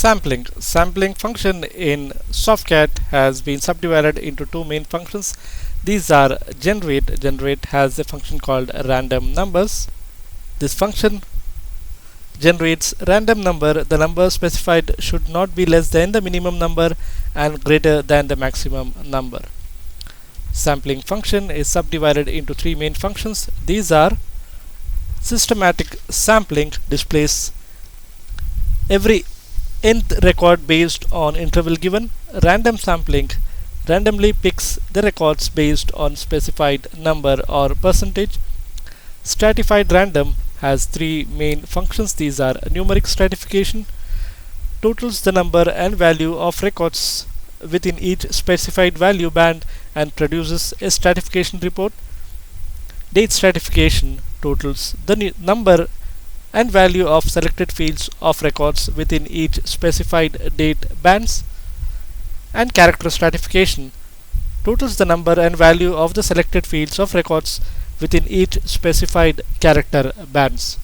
Sampling. Sampling function in Softcat has been subdivided into two main functions. These are generate. Generate has a function called random numbers. This function generates random number. The number specified should not be less than the minimum number and greater than the maximum number. Sampling function is subdivided into three main functions. These are systematic sampling, displays every nth record based on interval given. Random sampling randomly picks the records based on specified number or percentage. Stratified random has three main functions. These are numeric stratification, totals the number and value of records within each specified value band and produces a stratification report. Date stratification totals the number and value of selected fields of records within each specified date bands. And character stratification totals the number and value of the selected fields of records within each specified character bands.